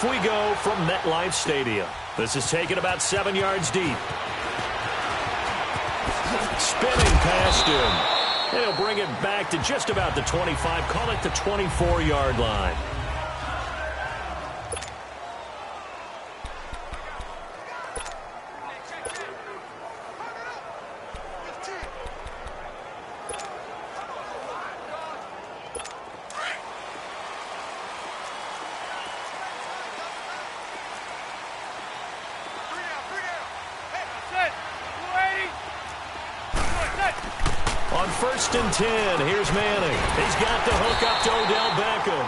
we go from MetLife Stadium. This is taken about 7 yards deep. Spinning past him. They'll bring it back to just about the 25. Call it the 24-yard line. On 1st and 10, here's Manning. He's got the hook up to Odell Beckham.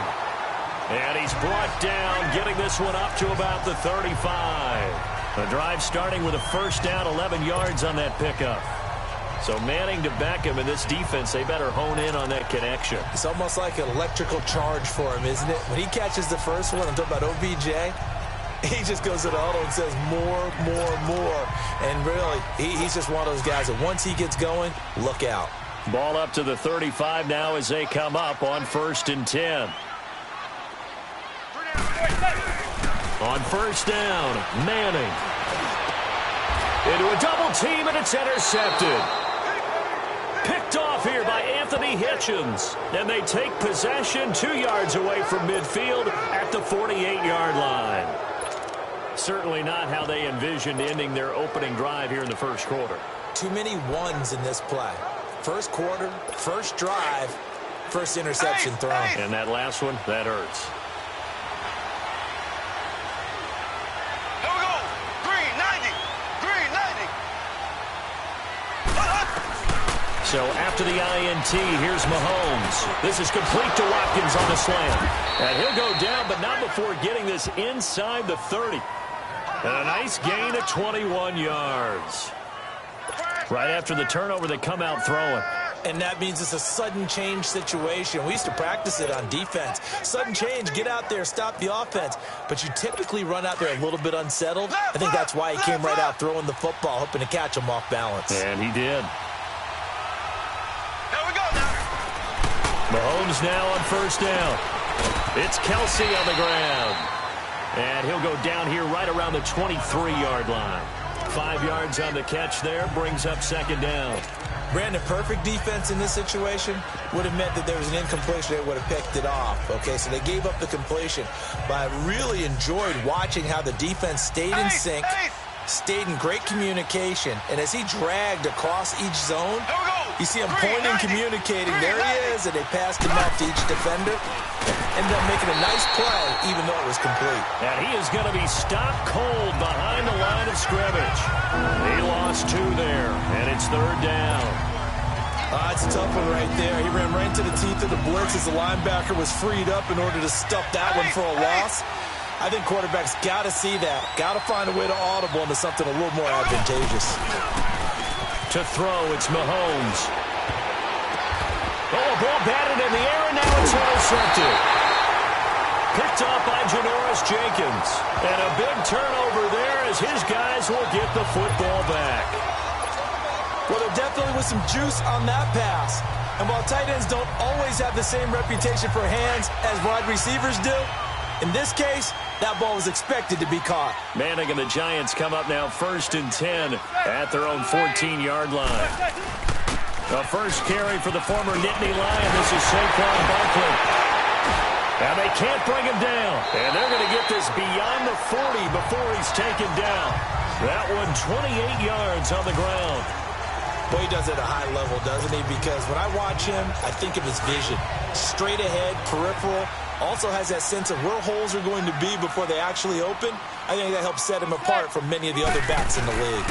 And he's brought down, getting this one up to about the 35. The drive starting with a first down, 11 yards on that pickup. So Manning to Beckham, and this defense, they better hone in on that connection. It's almost like an electrical charge for him, isn't it? When he catches the first one, I'm talking about OBJ, he just goes to the huddle and says more, more, more. And really, he's just one of those guys that once he gets going, look out. Ball up to the 35 now as they come up on 1st and 10. On 1st down, Manning. Into a double team, and it's intercepted. Picked off here by Anthony Hitchens. And they take possession 2 yards away from midfield at the 48-yard line. Certainly not how they envisioned ending their opening drive here in the first quarter. Too many ones in this play. First quarter, first drive, first interception thrown. And that last one, that hurts. Here we go. Green 90. Green 90. So after the INT, here's Mahomes. This is complete to Watkins on the slant. And he'll go down, but not before getting this inside the 30. And a nice gain of 21 yards. Right after the turnover, they come out throwing. And that means it's a sudden change situation. We used to practice it on defense. Sudden change, get out there, stop the offense. But you typically run out there a little bit unsettled. I think that's why he came right out throwing the football, hoping to catch him off balance. And he did. Here we go now. Mahomes now on 1st down. It's Kelsey on the ground. And he'll go down here right around the 23-yard line. 5 yards on the catch there, brings up 2nd down. Brandon, perfect defense in this situation would have meant that there was an incompletion. They would have picked it off. Okay, so they gave up the completion. But I really enjoyed watching how the defense stayed in sync, stayed in great communication. And as he dragged across each zone, you see him pointing, communicating. There he is, and they passed him off to each defender. Ended up making a nice play, even though it was complete. And he is going to be stopped cold behind the line of scrimmage. He lost 2 there, and it's 3rd down. It's a tough one right there. He ran right into the teeth of the blitz as the linebacker was freed up in order to stuff that one for a loss. I think quarterbacks got to see that. Got to find a way to audible into something a little more advantageous. To throw, it's Mahomes. Oh, a ball batted in the air, and now it's intercepted. Picked off by Janoris Jenkins. And a big turnover there as his guys will get the football back. Well, there definitely was some juice on that pass. And while tight ends don't always have the same reputation for hands as wide receivers do, in this case, that ball was expected to be caught. Manning and the Giants come up now 1st and 10 at their own 14-yard line. The first carry for the former Nittany Lion. This is Saquon Barkley. And they can't bring him down. And they're going to get this beyond the 40 before he's taken down. That one 28 yards on the ground. Boy, he does it at a high level, doesn't he? Because when I watch him, I think of his vision. Straight ahead, peripheral. Also has that sense of where holes are going to be before they actually open. I think that helps set him apart from many of the other backs in the league.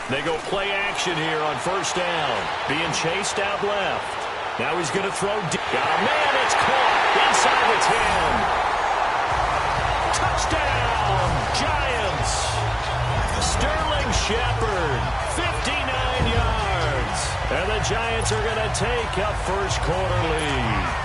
They go play action here on 1st down. Being chased out left. Now he's going to throw. Got a man. It's caught inside the 10. Touchdown, Giants. Sterling Shepard, 59 yards. And the Giants are going to take a first quarter lead.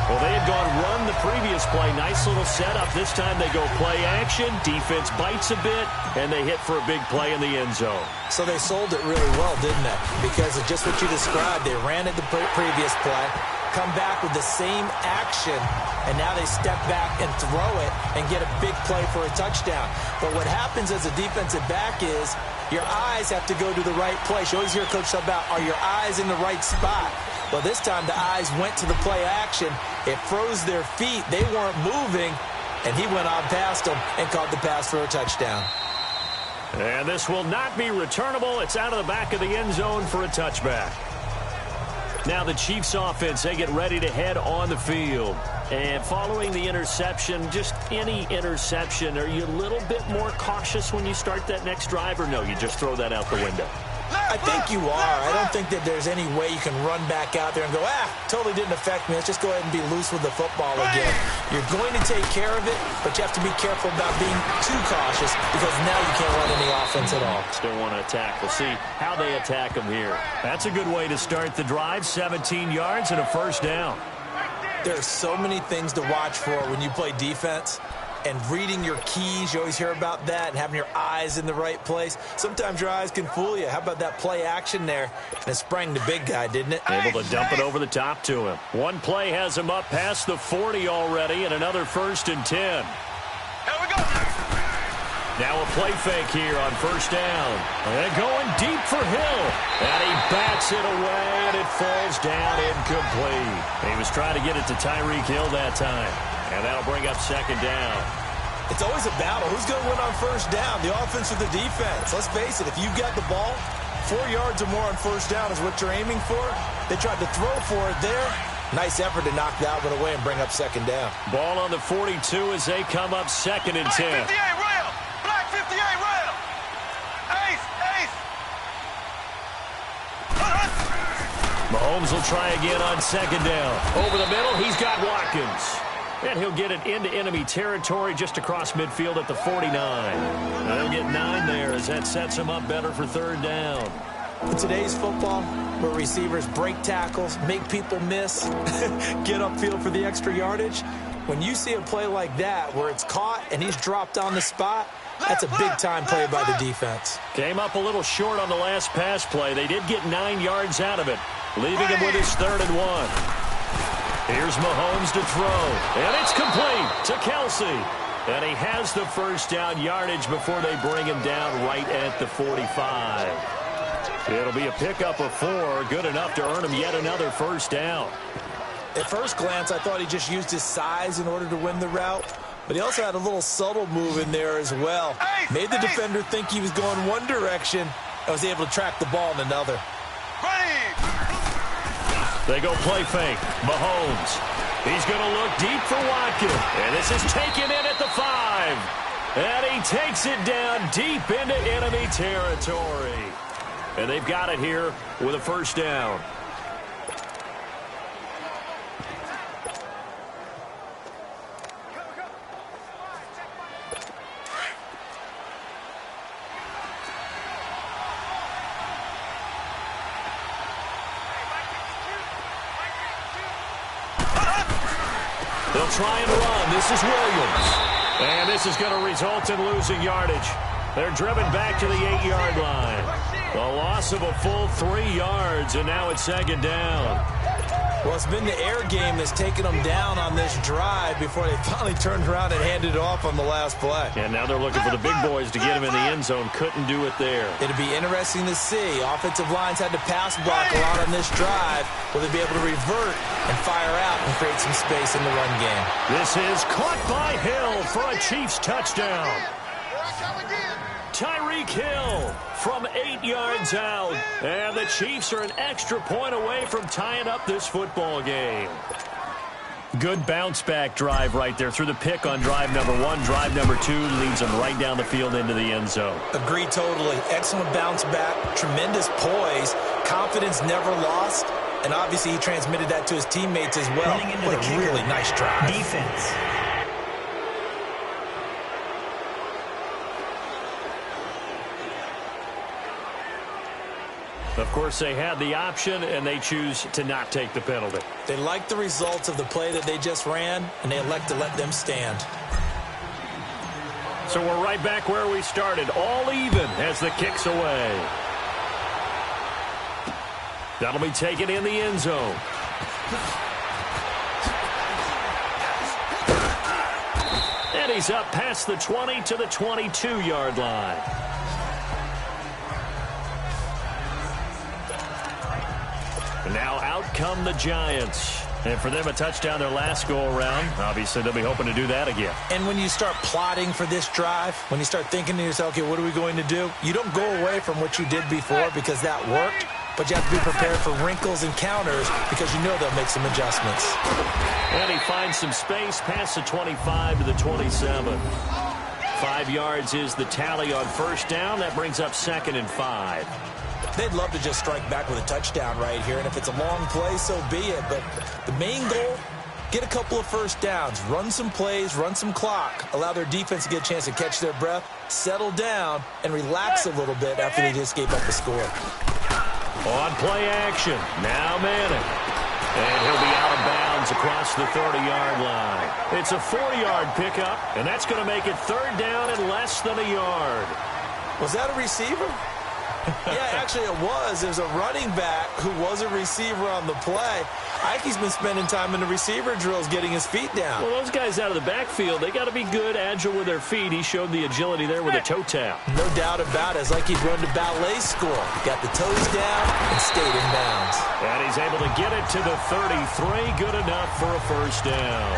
Well, they had gone run the previous play. Nice little setup. This time they go play action. Defense bites a bit, and they hit for a big play in the end zone. So they sold it really well, didn't they? Because of just what you described. They ran it the previous play, come back with the same action, and now they step back and throw it and get a big play for a touchdown. But what happens as a defensive back is your eyes have to go to the right place. You always hear Coach talk about, are your eyes in the right spot? Well, this time the eyes went to the play action. It froze their feet. They weren't moving, and he went on past them and caught the pass for a touchdown. And this will not be returnable. It's out of the back of the end zone for a touchback. Now the Chiefs offense, they get ready to head on the field. And following the interception, just any interception, are you a little bit more cautious when you start that next drive, or no, you just throw that out the window? I think you are. I don't think that there's any way you can run back out there and go, totally didn't affect me. Let's just go ahead and be loose with the football again. You're going to take care of it, but you have to be careful about being too cautious because now you can't run any offense at all. Still want to attack. We'll see how they attack them here. That's a good way to start the drive. 17 yards and a first down. There are so many things to watch for when you play defense. And reading your keys, you always hear about that, and having your eyes in the right place. Sometimes your eyes can fool you. How about that play action there? And it sprang the big guy, didn't it? Able to dump it over the top to him. One play has him up past the 40 already, and another 1st and 10. Here we go. Now a play fake here on first down. And going deep for Hill. And he bats it away, and it falls down incomplete. He was trying to get it to Tyreek Hill that time. And that'll bring up second down. It's always a battle. Who's going to win on first down, the offense or the defense? Let's face it, if you've got the ball, 4 yards or more on first down is what you're aiming for. They tried to throw for it there. Nice effort to knock that one away and bring up second down. Ball on the 42 as they come up 2nd and 10. Black 58 rail. Black 58 rail. Ace, ace. Mahomes will try again on second down. Over the middle, he's got Watkins. And he'll get it into enemy territory just across midfield at the 49. They'll get 9 there as that sets him up better for third down. In today's football, where receivers break tackles, make people miss, get upfield for the extra yardage, when you see a play like that where it's caught and he's dropped on the spot, that's a big-time play by the defense. Came up a little short on the last pass play. They did get 9 yards out of it, leaving him with his 3rd and 1. Here's Mahomes to throw, and it's complete to Kelsey. And he has the first down yardage before they bring him down right at the 45. It'll be a pickup of 4, good enough to earn him yet another first down. At first glance, I thought he just used his size in order to win the route, but he also had a little subtle move in there as well. Made the defender think he was going one direction and was able to track the ball in another. They go play fake. Mahomes. He's going to look deep for Watkins. And this is taken in at the 5. And he takes it down deep into enemy territory. And they've got it here with a first down. They'll try and run. This is Williams. And this is going to result in losing yardage. They're driven back to the 8-yard line. A loss of a full 3 yards, and now it's second down. Well, it's been the air game that's taken them down on this drive before they finally turned around and handed it off on the last play. And now they're looking for the big boys to get him in the end zone. Couldn't do it there. It'll be interesting to see. Offensive lines had to pass block a lot on this drive. Will they be able to revert and fire out and create some space in the run game? This is caught by Hill for a Chiefs touchdown. Tyreek Hill from 8 yards out. And the Chiefs are an extra point away from tying up this football game. Good bounce-back drive right there through the pick on drive number 1. Drive number 2 leads them right down the field into the end zone. Agreed totally. Excellent bounce-back, tremendous poise, confidence never lost, and obviously he transmitted that to his teammates as well. What a really nice drive. Defense. Of course, they had the option, and they choose to not take the penalty. They like the results of the play that they just ran, and they elect to let them stand. So we're right back where we started, all even as the kick's away. That'll be taken in the end zone. And he's up past the 20 to the 22-yard line. And now out come the Giants. And for them, a touchdown their last go-around. Obviously, they'll be hoping to do that again. And when you start plotting for this drive, when you start thinking to yourself, okay, what are we going to do? You don't go away from what you did before because that worked, but you have to be prepared for wrinkles and counters because you know they'll make some adjustments. And he finds some space past the 25 to the 27. 5 yards is the tally on first down. That brings up 2nd and 5. They'd love to just strike back with a touchdown right here, and if it's a long play, so be it. But the main goal, get a couple of first downs, run some plays, run some clock, allow their defense to get a chance to catch their breath, settle down, and relax a little bit after they just gave up a score. On play action, now Manning. And he'll be out of bounds across the 30-yard line. It's a 4-yard pickup, and that's going to make it 3rd down and less than a yard. Was that a receiver? Yeah, actually it was. There's a running back who was a receiver on the play. Ike's been spending time in the receiver drills getting his feet down. Well, those guys out of the backfield, they got to be good, agile with their feet. He showed the agility there with a toe tap. No doubt about it. It's like he'd run to ballet school. Got the toes down and stayed in bounds. And he's able to get it to the 33. Good enough for a first down.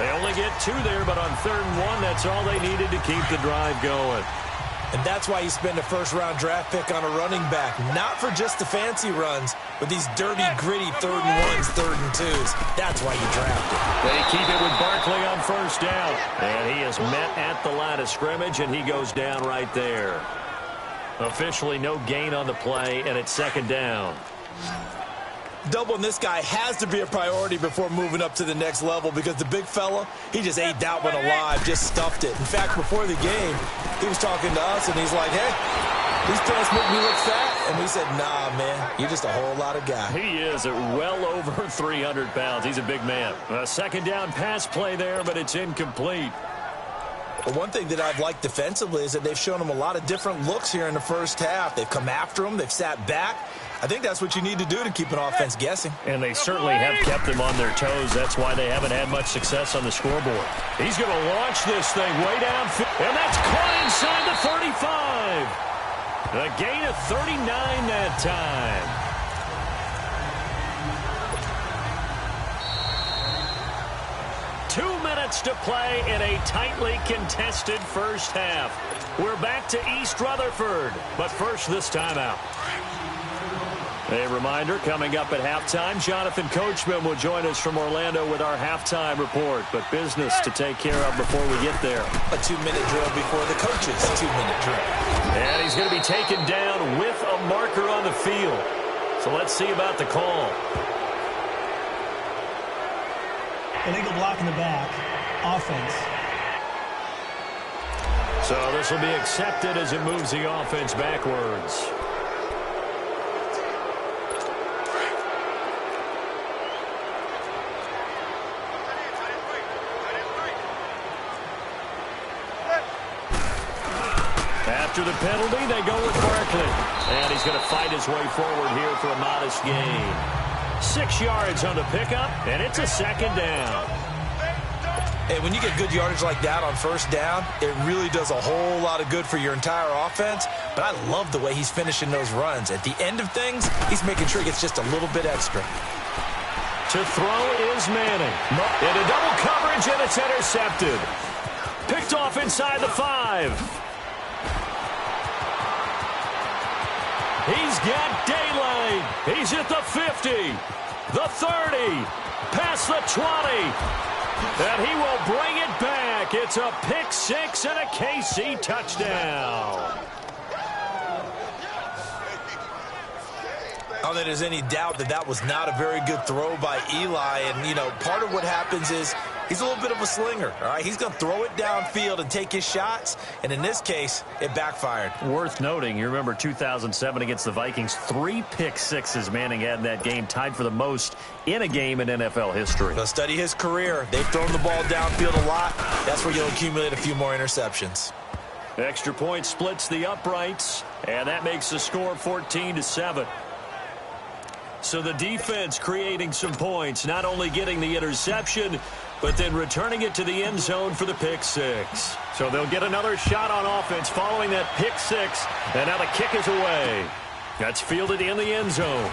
They only get 2 there, but on 3rd and 1, that's all they needed to keep the drive going. And that's why you spend a first-round draft pick on a running back. Not for just the fancy runs, but these dirty, gritty 3rd and 1s, 3rd and 2s. That's why you draft it. They keep it with Barkley on first down. And he is met at the line of scrimmage, and he goes down right there. Officially no gain on the play, and it's 2nd down. Doubling this guy has to be a priority before moving up to the next level because the big fella, he just ate that one alive, just stuffed it. In fact, before the game, he was talking to us, and he's like, hey, these pants make me look fat. And we said, nah, man, you're just a whole lot of guy. He is at well over 300 pounds. He's a big man. A 2nd down pass play there, but it's incomplete. Well, one thing that I've liked defensively is that they've shown him a lot of different looks here in the first half. They've come after him. They've sat back. I think that's what you need to do to keep an offense guessing. And they certainly have kept them on their toes. That's why they haven't had much success on the scoreboard. He's going to launch this thing way downfield. And that's caught inside the 35. A gain of 39 that time. Two minutes to play in a tightly contested first half. We're back to East Rutherford. But first, this timeout. A reminder, coming up at halftime, Jonathan Coachman will join us from Orlando with our halftime report. But business to take care of before we get there. A 2-minute drill before the coach's 2-minute drill. And he's going to be taken down with a marker on the field. So let's see about the call. Illegal block in the back. Offense. So this will be accepted as it moves the offense backwards. After the penalty, they go with Barkley. And he's going to fight his way forward here for a modest gain. 6 yards on the pickup, and it's a 2nd down. Hey, when you get good yardage like that on first down, it really does a whole lot of good for your entire offense. But I love the way he's finishing those runs. At the end of things, he's making sure he gets just a little bit extra. To throw is Manning. Into double coverage, and it's intercepted. Picked off inside the 5. He's got daylight. He's at the 50, the 30, past the 20. And he will bring it back. It's a pick 6 and a KC touchdown. I don't think there's any doubt that that was not a very good throw by Eli. And, you know, part of what happens is he's a little bit of a slinger, all right? He's going to throw it downfield and take his shots. And in this case, it backfired. Worth noting, you remember 2007 against the Vikings, 3 pick sixes Manning had in that game, tied for the most in a game in NFL history. So study his career. They've thrown the ball downfield a lot. That's where you'll accumulate a few more interceptions. Extra point splits the uprights, and that makes the score 14-7. So the defense creating some points, not only getting the interception, but then returning it to the end zone for the pick six. So they'll get another shot on offense following that pick six, and now the kick is away. That's fielded in the end zone.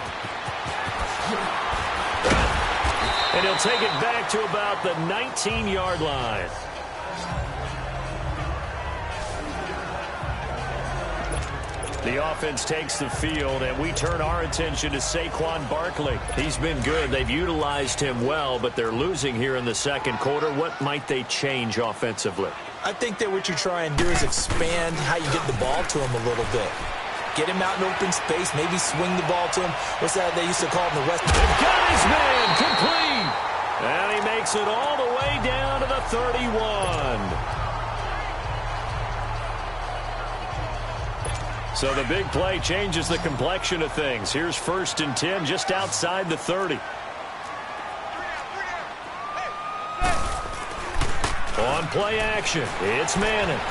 And he'll take it back to about the 19-yard line. The offense takes the field, and we turn our attention to Saquon Barkley. He's been good. They've utilized him well, but they're losing here in the second quarter. What might they change offensively? I think that what you try and do is expand how you get the ball to him a little bit. Get him out in open space, maybe swing the ball to him. What's that they used to call it in the West? They've got his man complete. And he makes it all the way down to the 31. So the big play changes the complexion of things. Here's 1st and 10 just outside the 30. On play action, it's Manning.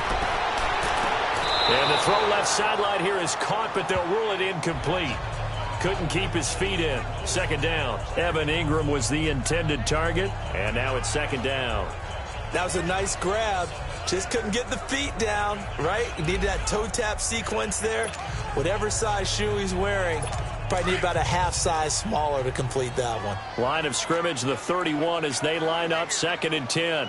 And the throw left sideline here is caught, but they'll rule it incomplete. Couldn't keep his feet in. Second down. Evan Ingram was the intended target, and now it's second down. That was a nice grab. Just couldn't get the feet down, right? You need that toe tap sequence there. Whatever size shoe he's wearing, probably need about a half size smaller to complete that one. Line of scrimmage, the 31 as they line up 2nd and 10.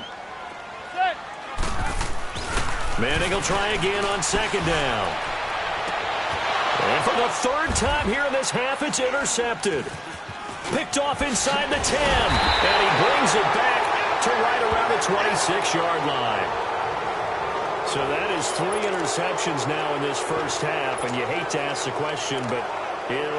Manning will try again on 2nd down. And for the 3rd time here in this half, it's intercepted. Picked off inside the 10. And he brings it back to right around the 26-yard line. So that is 3 interceptions now in this first half, and you hate to ask the question, but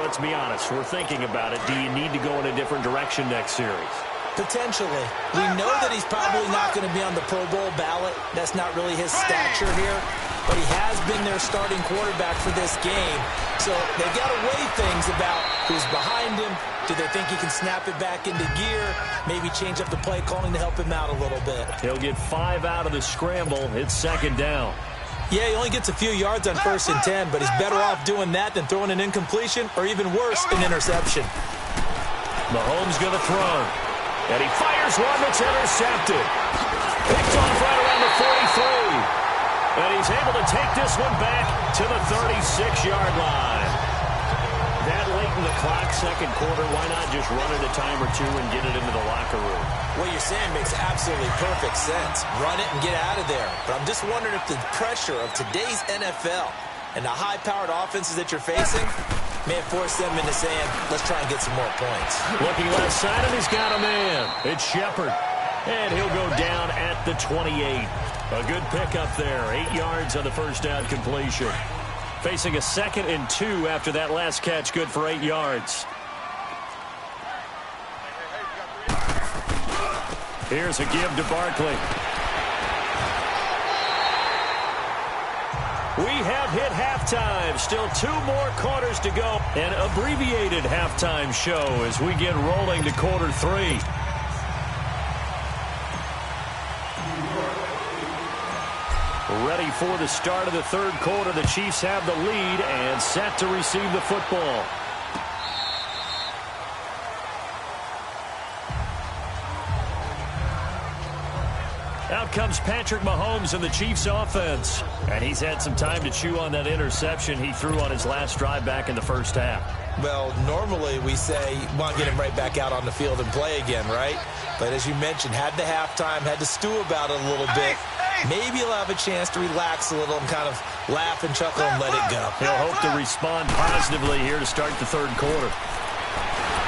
let's be honest, we're thinking about it. Do you need to go in a different direction next series? Potentially. We know that he's probably not going to be on the Pro Bowl ballot. That's not really his stature here, but he has been their starting quarterback for this game. So they've got to weigh things about who's behind him. Do they think he can snap it back into gear? Maybe change up the play calling to help him out a little bit. He'll get 5 out of the scramble. It's 2nd down. Yeah, he only gets a few yards on 1st and 10, but he's better off doing that than throwing an incompletion or even worse, an interception. Mahomes going to throw. And he fires one that's intercepted. Picked off right around the 43. And he's able to take this one back to the 36-yard line. That late in the clock, second quarter, why not just run it a time or two and get it into the locker room? What you're saying makes absolutely perfect sense. Run it and get out of there. But I'm just wondering if the pressure of today's NFL and the high-powered offenses that you're facing may have forced them into saying, let's try and get some more points. Looking left side, and he's got a man. It's Shepard. And he'll go down at the 28. A good pickup there. 8 yards on the first down completion. Facing a 2nd and 2 after that last catch, good for 8 yards. Here's a give to Barkley. We have hit halftime. Still 2 more quarters to go. An abbreviated halftime show as we get rolling to quarter 3. Ready for the start of the 3rd quarter. The Chiefs have the lead and set to receive the football. Out comes Patrick Mahomes in the Chiefs offense. And he's had some time to chew on that interception he threw on his last drive back in the first half. Well, normally we say, want to get him right back out on the field and play again, right? But as you mentioned, had the halftime, had to stew about it a little bit. Maybe he'll have a chance to relax a little and kind of laugh and chuckle and let it go. He'll hope to respond positively here to start the 3rd quarter.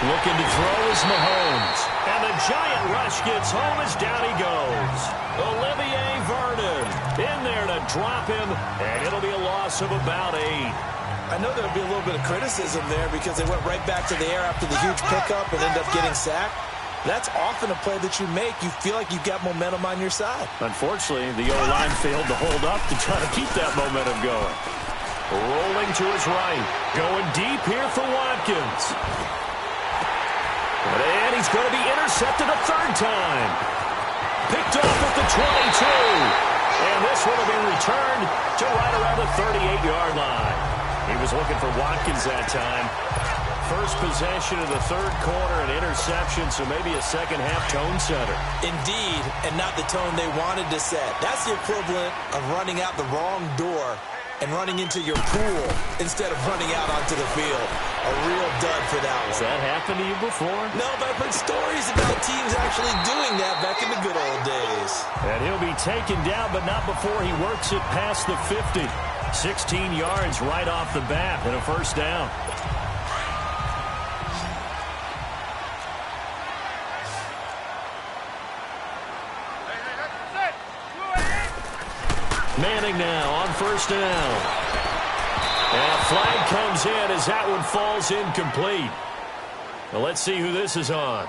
Looking to throw is Mahomes. And the giant rush gets home as down he goes. Olivier Vernon in there to drop him, and it'll be a loss of about 8. I know there'll be a little bit of criticism there because they went right back to the air after the huge pickup and ended up getting sacked. That's often a play that you make. You feel like you've got momentum on your side. Unfortunately, the O-line failed to hold up to try to keep that momentum going. Rolling to his right. Going deep here for Watkins. And he's going to be intercepted a 3rd time. Picked off at the 22. And this one will be returned to right around the 38-yard line. He was looking for Watkins that time. first possession of the third quarter, an interception, so maybe a second-half tone setter. Indeed, and not the tone they wanted to set. That's the equivalent of running out the wrong door and running into your pool instead of running out onto the field. A real dud for that one. Has that happened to you before? No, but I've heard stories about teams actually doing that back in the good old days. And he'll be taken down, but not before he works it past the 50. 16 yards right off the bat and a first down. Manning now on first down. And a flag comes in as that one falls incomplete. Now let's see who this is on.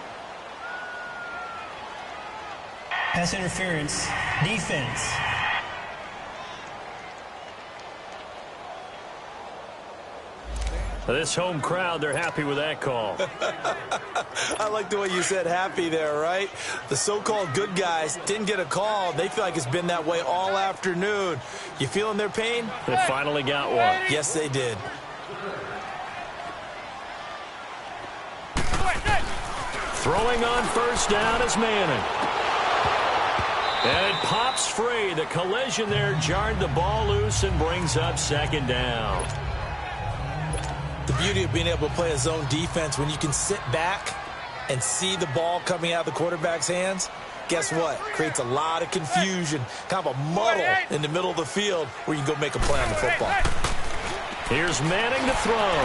Pass interference. Defense. This home crowd, they're happy with that call. I like the way you said happy there, right? The so-called good guys didn't get a call. They feel like it's been that way all afternoon. You feeling their pain? They finally got one. Yes, they did. Throwing on first down is Manning. And it pops free. The collision there jarred the ball loose and brings up second down. The beauty of being able to play a zone defense when you can sit back and see the ball coming out of the quarterback's hands, guess what? Creates a lot of confusion, kind of a muddle in the middle of the field where you can go make a play on the football. Here's Manning to throw.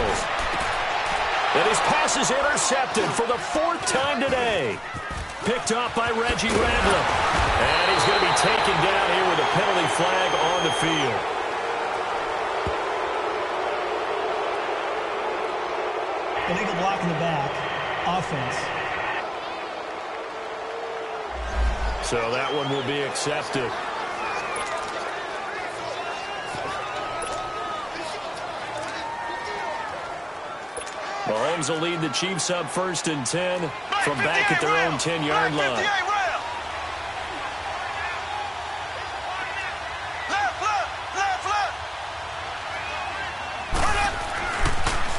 And his pass is intercepted for the fourth time today. Picked off by Reggie Randall. And he's going to be taken down here with a penalty flag on the field. Illegal block in the back. Offense. So that one will be accepted. Mahomes will lead the Chiefs up 1st and 10 from back at their own 10-yard line.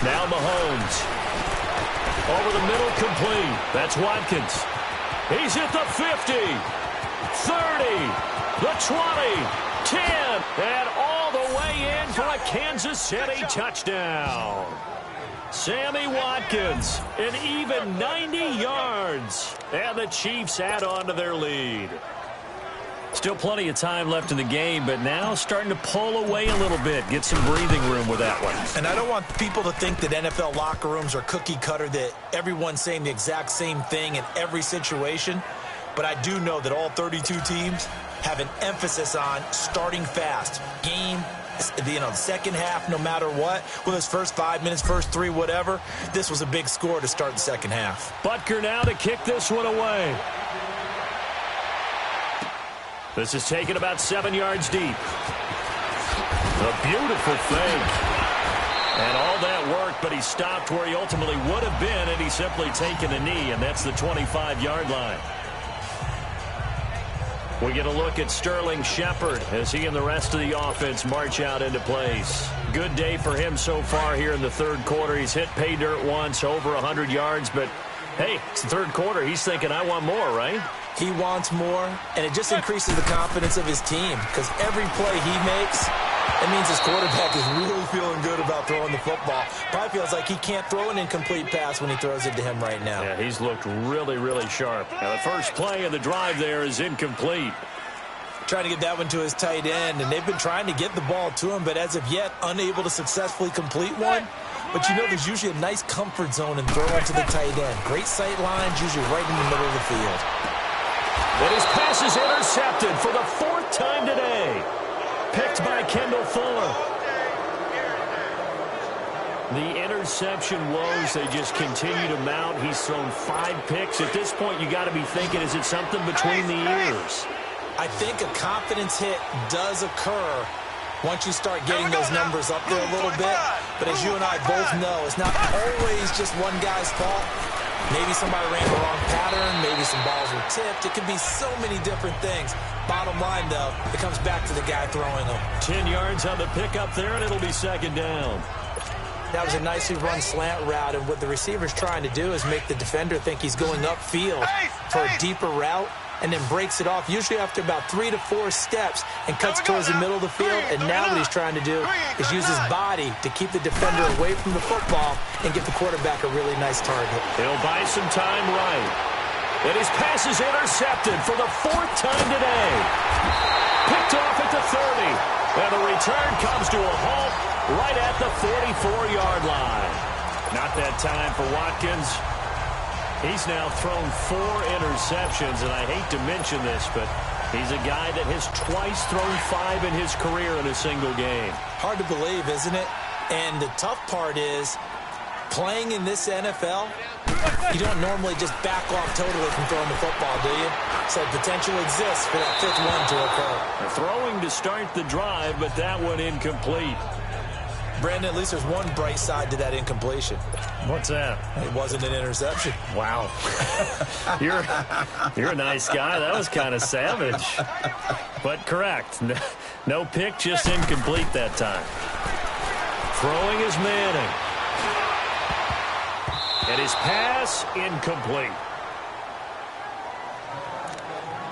Now Mahomes. Over the middle, complete. That's Watkins. He's at the 50, 30, the 20, 10, and all the way in for a Kansas City touchdown. Sammy Watkins, an even 90 yards, and the Chiefs add on to their lead. Still plenty of time left in the game, but now starting to pull away a little bit, get some breathing room with that one. And I don't want people to think that NFL locker rooms are cookie cutter, that everyone's saying the exact same thing in every situation. But I do know that all 32 teams have an emphasis on starting fast. Game, the second half, no matter what, with his first 5 minutes, first 3, whatever, this was a big score to start the second half. Butker now to kick this one away. This is taken about 7 yards deep. A beautiful fake. And all that worked, but he stopped where he ultimately would have been, and he's simply taken a knee, and that's the 25-yard line. We get a look at Sterling Shepard as he and the rest of the offense march out into place. Good day for him so far here in the third quarter. He's hit pay dirt once, over 100 yards, but hey, it's the third quarter. He's thinking, I want more, right? He wants more, and it just increases the confidence of his team because every play he makes, it means his quarterback is really feeling good about throwing the football. Probably feels like he can't throw an incomplete pass when he throws it to him right now. Yeah, he's looked really, really sharp. Now, the first play of the drive there is incomplete. Trying to get that one to his tight end, and they've been trying to get the ball to him, but as of yet, unable to successfully complete one. But you know there's usually a nice comfort zone and throw it to the tight end. Great sight lines, usually right in the middle of the field. And his pass is intercepted for the fourth time today. Picked by Kendall Fuller. The interception woes, they just continue to mount. He's thrown 5 picks. At this point, you got to be thinking, is it something between the ears? I think a confidence hit does occur once you start getting those numbers up there a little bit. But as you and I both know, it's not always just one guy's fault. Maybe somebody ran the wrong pattern. Maybe some balls were tipped. It can be so many different things. Bottom line, though, it comes back to the guy throwing them. 10 yards on the pickup there, and it'll be second down. That was a nicely run slant route, and what the receiver's trying to do is make the defender think he's going upfield for a deeper route, and then breaks it off, usually after about 3 to 4 steps, and cuts towards the middle of the field. And now what he's trying to do is use his body to keep the defender away from the football and give the quarterback a really nice target. He'll buy some time right. And his pass is intercepted for the 4th time today. Picked off at the 30. And the return comes to a halt right at the 44-yard line. Not that time for Watkins. He's now thrown 4 interceptions, and I hate to mention this, but he's a guy that has twice thrown 5 in his career in a single game. Hard to believe, isn't it? And the tough part is, playing in this NFL, you don't normally just back off totally from throwing the football, do you? So potential exists for that 5th one to occur. Throwing to start the drive, but that one incomplete. Brandon, at least there's one bright side to that incompletion. What's that? It wasn't an interception. Wow. You're a nice guy. That was kind of savage. But correct. No pick, just incomplete that time. Throwing is Manning. And his pass, incomplete.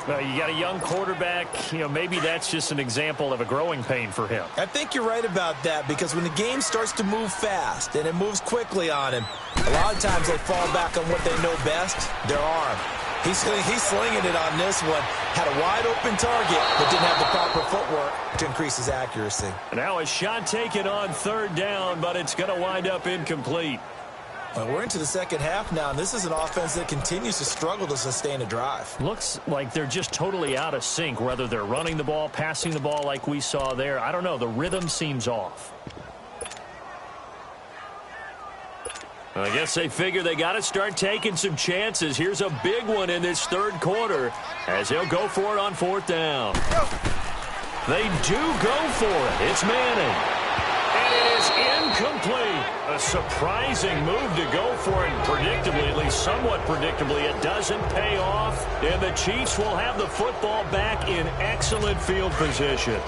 Well, you got a young quarterback. Maybe that's just an example of a growing pain for him. I think you're right about that, because when the game starts to move fast and it moves quickly on him, a lot of times they fall back on what they know best, their arm. He's slinging it on this one. Had a wide-open target, but didn't have the proper footwork to increase his accuracy. Now a shot taken on 3rd down, but it's going to wind up incomplete. Well, we're into the second half now, and this is an offense that continues to struggle to sustain a drive. Looks like they're just totally out of sync, whether they're running the ball, passing the ball like we saw there. I don't know. The rhythm seems off. I guess they figure they got to start taking some chances. Here's a big one in this 3rd quarter as he'll go for it on 4th down. They do go for it. It's Manning. And it is incomplete. A surprising move to go for it. Predictably, at least somewhat predictably, it doesn't pay off. And the Chiefs will have the football back in excellent field position.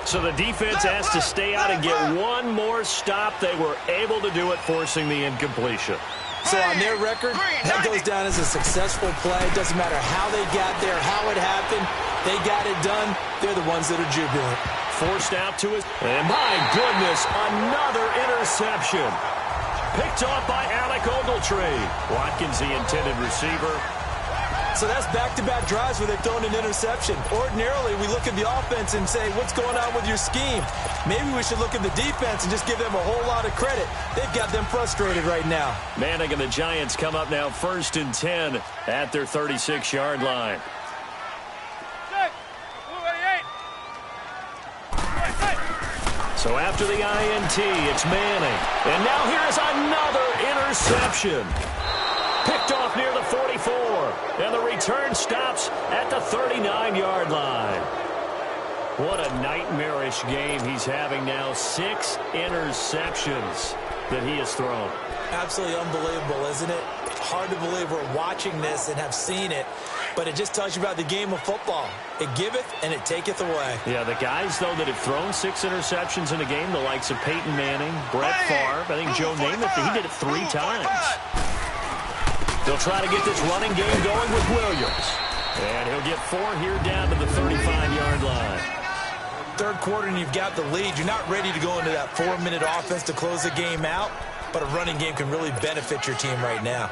So the defense has to stay out and get one more stop. They were able to do it, forcing the incompletion. So on their record, that goes down as a successful play. It doesn't matter how they got there, how it happened. They got it done. They're the ones that are jubilant. Forced out to his, and my goodness, another interception. Picked off by Alec Ogletree. Watkins, the intended receiver. So that's back-to-back drives where they've thrown an interception. Ordinarily, we look at the offense and say, what's going on with your scheme? Maybe we should look at the defense and just give them a whole lot of credit. They've got them frustrated right now. Manning and the Giants come up now 1st and 10 at their 36-yard line. So after the INT, it's Manning. And now here's another interception. Picked off near the 44. And the return stops at the 39-yard line. What a nightmarish game he's having now. 6 interceptions that he has thrown. Absolutely unbelievable, isn't it? Hard to believe we're watching this and have seen it. But it just tells you about the game of football. It giveth and it taketh away. Yeah, the guys, though, that have thrown 6 interceptions in a game, the likes of Peyton Manning, Brett Favre, I think Joe Namath, he did it 3 times. They'll try to get this running game going with Williams. And he'll get 4 here down to the 35-yard line. 3rd quarter and you've got the lead. You're not ready to go into that 4-minute offense to close the game out. But a running game can really benefit your team right now.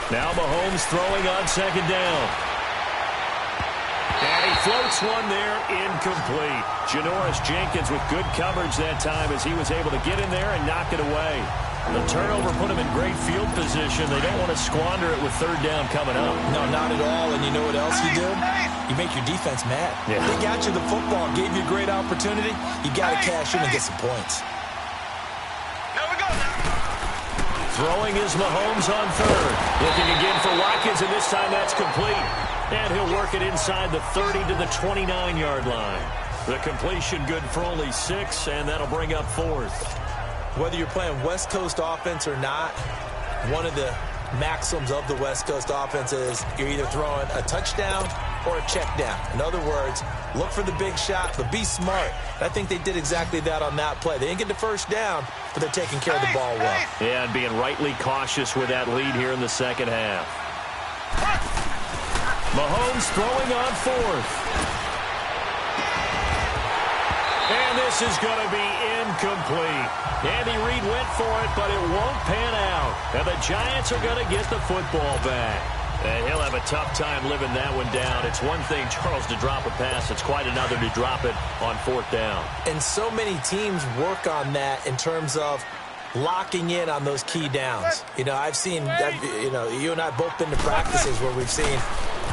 Now Mahomes throwing on 2nd down. And he floats one there, incomplete. Janoris Jenkins with good coverage that time as he was able to get in there and knock it away. The turnover put him in great field position. They don't want to squander it with 3rd down coming up. No, not at all. And you know what else you do? You make your defense mad. Yeah. They got you the football, gave you a great opportunity. You got to cash in and get some points. Throwing is Mahomes on 3rd. Looking again for Watkins, and this time that's complete. And he'll work it inside the 30 to the 29-yard line. The completion good for only 6, and that'll bring up 4th. Whether you're playing West Coast offense or not, one of the maxims of the West Coast offense is you're either throwing a touchdown or a check down. In other words, look for the big shot, but be smart. I think they did exactly that on that play. They didn't get the first down, but they're taking care of the ball well. Yeah, and being rightly cautious with that lead here in the second half. Mahomes throwing on fourth. And this is going to be incomplete. Andy Reid went for it, but it won't pan out. And the Giants are going to get the football back. And he'll have a tough time living that one down. It's one thing, Charles, to drop a pass. It's quite another to drop it on fourth down. And so many teams work on that in terms of locking in on those key downs. You know, I've seen, you and I have both been to practices where we've seen,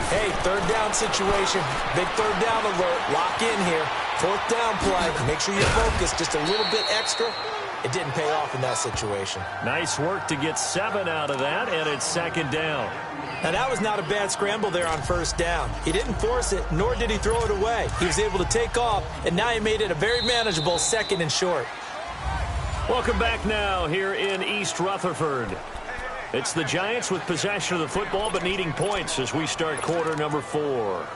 hey, third down situation, big third down alert, lock in here. Fourth down play, make sure you focus just a little bit extra. It didn't pay off in that situation. Nice work to get 7 out of that, and it's second down. Now, that was not a bad scramble there on first down. He didn't force it, nor did he throw it away. He was able to take off, and now he made it a very manageable second and short. Welcome back now here in East Rutherford. It's the Giants with possession of the football, but needing points as we start quarter number 4.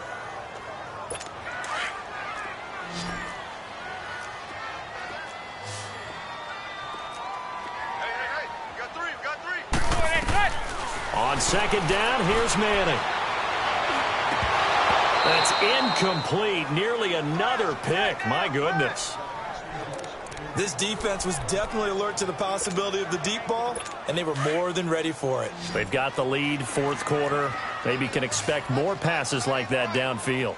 On second down, here's Manning. That's incomplete. Nearly another pick. My goodness. This defense was definitely alert to the possibility of the deep ball, and they were more than ready for it. They've got the lead, fourth quarter. Maybe can expect more passes like that downfield.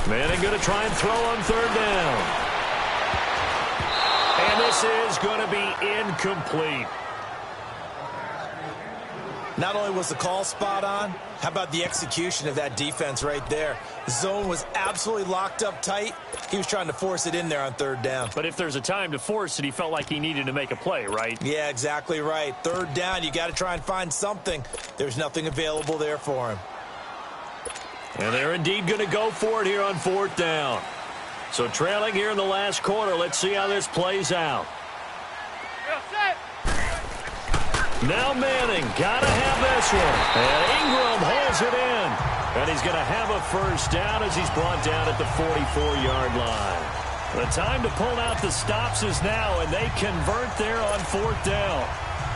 Manning going to try and throw on third down. And this is going to be incomplete. Not only was the call spot on, how about the execution of that defense right there? The zone was absolutely locked up tight. He was trying to force it in there on third down. But if there's a time to force it, he felt like he needed to make a play, right? Yeah, exactly right. Third down, you got to try and find something. There's nothing available there for him. And they're indeed going to go for it here on fourth down. So trailing here in the last quarter, let's see how this plays out. Now Manning, gotta have this one. And Ingram holds it in. And he's gonna have a first down as he's brought down at the 44-yard line. The time to pull out the stops is now, and they convert there on fourth down.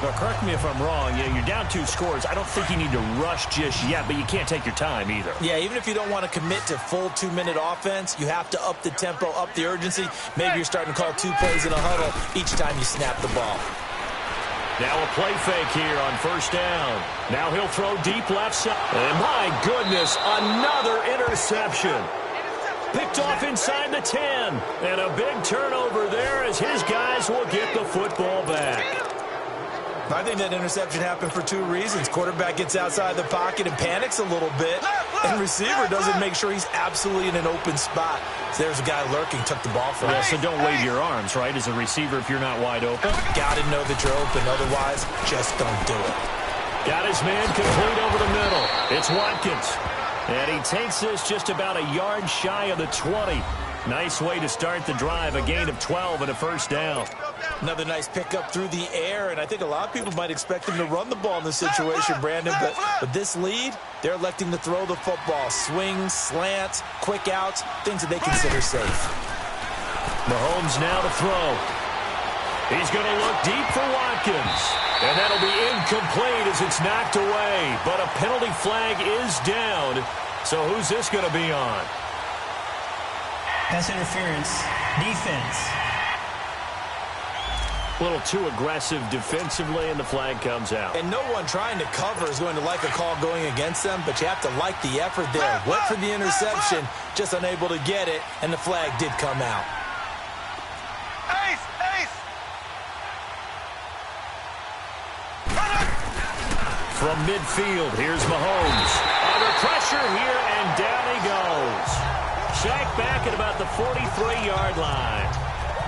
Now, correct me if I'm wrong. Yeah, you're down 2 scores. I don't think you need to rush just yet, but you can't take your time either. Yeah, even if you don't want to commit to full 2-minute offense, you have to up the tempo, up the urgency. Maybe you're starting to call 2 plays in a huddle each time you snap the ball. Now a play fake here on first down. Now he'll throw deep left side. And my goodness, another interception. Picked off inside the 10. And a big turnover there as his guys will get the football back. I think that interception happened for 2 reasons. Quarterback gets outside the pocket and panics a little bit. And receiver doesn't make sure he's absolutely in an open spot. So there's a guy lurking, took the ball from him. Yeah, so don't wave your arms, right, as a receiver if you're not wide open. Got to know that you're open. Otherwise, just don't do it. Got his man complete over the middle. It's Watkins. And he takes this just about a yard shy of the 20. Nice way to start the drive. A gain of 12 and a first down. Another nice pickup through the air, and I think a lot of people might expect him to run the ball in this situation, Brandon, but with this lead, they're electing to throw the football. Swings, slants, quick outs, things that they consider safe. Mahomes now to throw. He's going to look deep for Watkins, and that'll be incomplete as it's knocked away, but a penalty flag is down, so who's this going to be on? Pass interference, defense. A little too aggressive defensively, and the flag comes out. And no one trying to cover is going to like a call going against them, but you have to like the effort there. Went for the interception, just unable to get it, and the flag did come out. Ace! Ace! From midfield, here's Mahomes. Under pressure here, and down he goes. Sacked back at about the 43-yard line.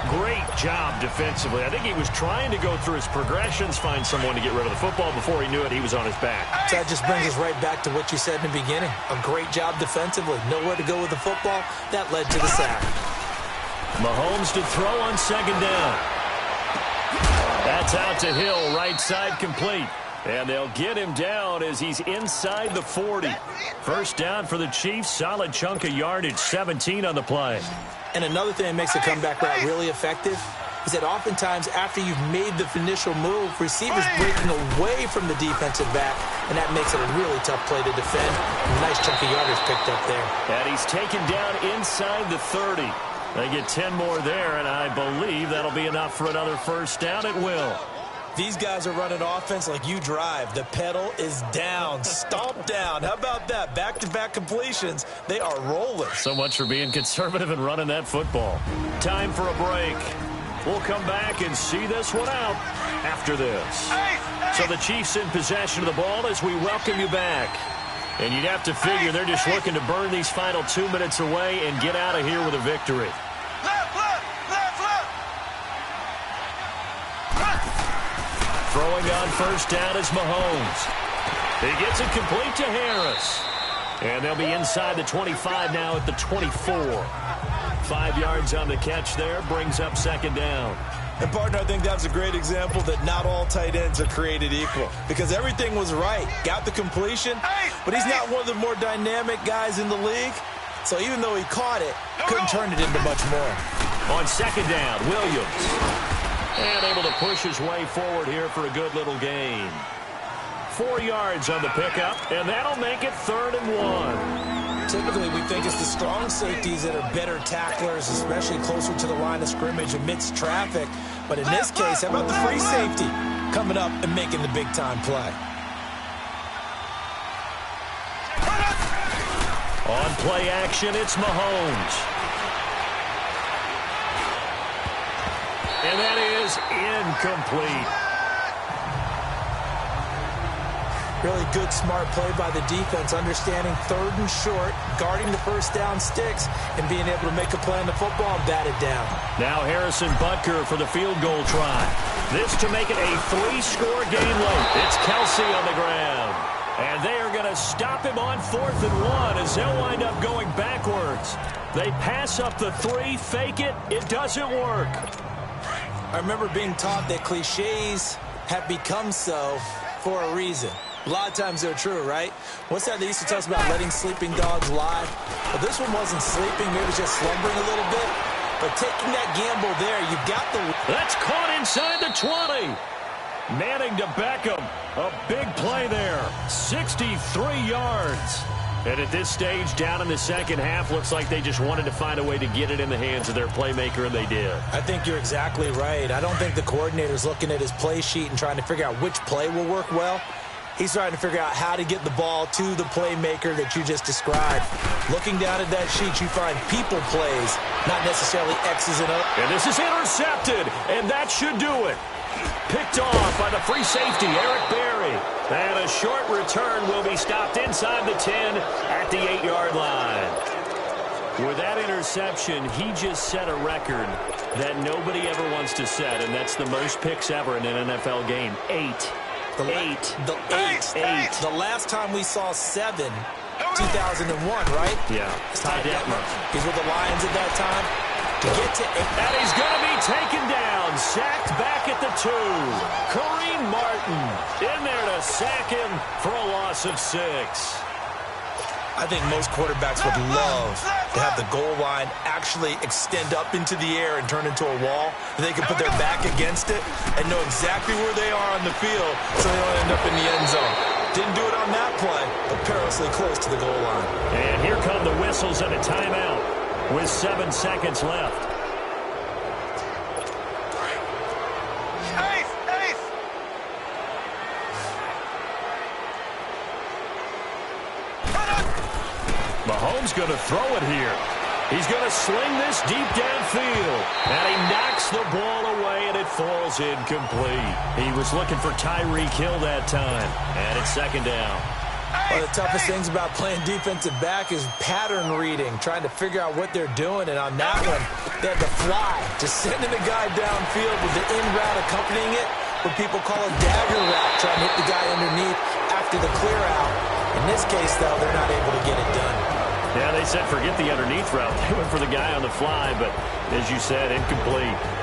Great job defensively. I think he was trying to go through his progressions, find someone to get rid of the football. Before he knew it, he was on his back. So that just brings us right back to what you said in the beginning. A great job defensively. Nowhere to go with the football. That led to the sack. Mahomes to throw on second down. That's out to Hill, right side complete. And they'll get him down as he's inside the 40. First down for the Chiefs. Solid chunk of yardage, 17 on the play. And another thing that makes the comeback route really effective is that oftentimes after you've made the initial move, receivers breaking away from the defensive back, and that makes it a really tough play to defend. Nice chunk of yardage picked up there. And he's taken down inside the 30. They get 10 more there, and I believe that'll be enough for another first down at will. These guys are running offense like you drive. The pedal is down, stomp down. How about that? Back-to-back completions. They are rolling. So much for being conservative and running that football. Time for a break. We'll come back and see this one out after this. So the Chiefs in possession of the ball as we welcome you back. And you'd have to figure they're just looking to burn these final 2 minutes away and get out of here with a victory. Throwing on first down is Mahomes. He gets it complete to Harris. And they'll be inside the 25 now at the 24. 5 yards on the catch there, brings up second down. And, partner, I think that's a great example that not all tight ends are created equal. Because everything was right. Got the completion, but he's not one of the more dynamic guys in the league. So even though he caught it, couldn't turn it into much more. On second down, Williams. And able to push his way forward here for a good little gain. 4 yards on the pickup, and that'll make it 3rd and 1. Typically, we think it's the strong safeties that are better tacklers, especially closer to the line of scrimmage amidst traffic. But in this case, how about the free safety coming up and making the big-time play? On play action, it's Mahomes. And that is incomplete. Really good, smart play by the defense, understanding 3rd and short, guarding the first down sticks, and being able to make a play on the football and bat it down. Now Harrison Butker for the field goal try. This to make it a 3-score game late. It's Kelsey on the ground. And they are going to stop him on 4th and 1 as they'll wind up going backwards. They pass up the 3, fake it, it doesn't work. I remember being taught that cliches have become so for a reason. A lot of times they're true, right? What's that they used to tell us about letting sleeping dogs lie? Well, this one wasn't sleeping, maybe just slumbering a little bit. But taking that gamble there, you got the... That's caught inside the 20. Manning to Beckham. A big play there. 63 yards. And at this stage, down in the second half, looks like they just wanted to find a way to get it in the hands of their playmaker, and they did. I think you're exactly right. I don't think the coordinator's looking at his play sheet and trying to figure out which play will work well. He's trying to figure out how to get the ball to the playmaker that you just described. Looking down at that sheet, you find people plays, not necessarily X's and O's. And this is intercepted, and that should do it. Picked off by the free safety, Eric Berry. And a short return will be stopped inside the 10 at the 8-yard line. With that interception, he just set a record that nobody ever wants to set, and that's the most picks ever in an NFL game. 8. The last time we saw 7, 2001, right? Yeah. Ty Detmer. He's with the Lions at that time. To get to 8. And he's going to be taken down. Sacked back at the 2. Kareem Martin in there to sack him for a loss of 6. I think most quarterbacks would love to have the goal line actually extend up into the air and turn into a wall. They can put their back against it and know exactly where they are on the field so they don't end up in the end zone. Didn't do it on that play, but perilously close to the goal line. And here come the whistles and a timeout with 7 seconds left. Mahomes going to throw it here. He's going to sling this deep downfield. And he knocks the ball away, and it falls incomplete. He was looking for Tyreek Hill that time. And it's second down. One of the toughest things about playing defensive back is pattern reading, trying to figure out what they're doing. And on that one, they had to fly, just sending the guy downfield with the in route accompanying it, what people call a dagger route, trying to hit the guy underneath after the clear out. In this case, though, they're not able to get it done. Yeah, they said forget the underneath route. They went for the guy on the fly, but as you said, incomplete.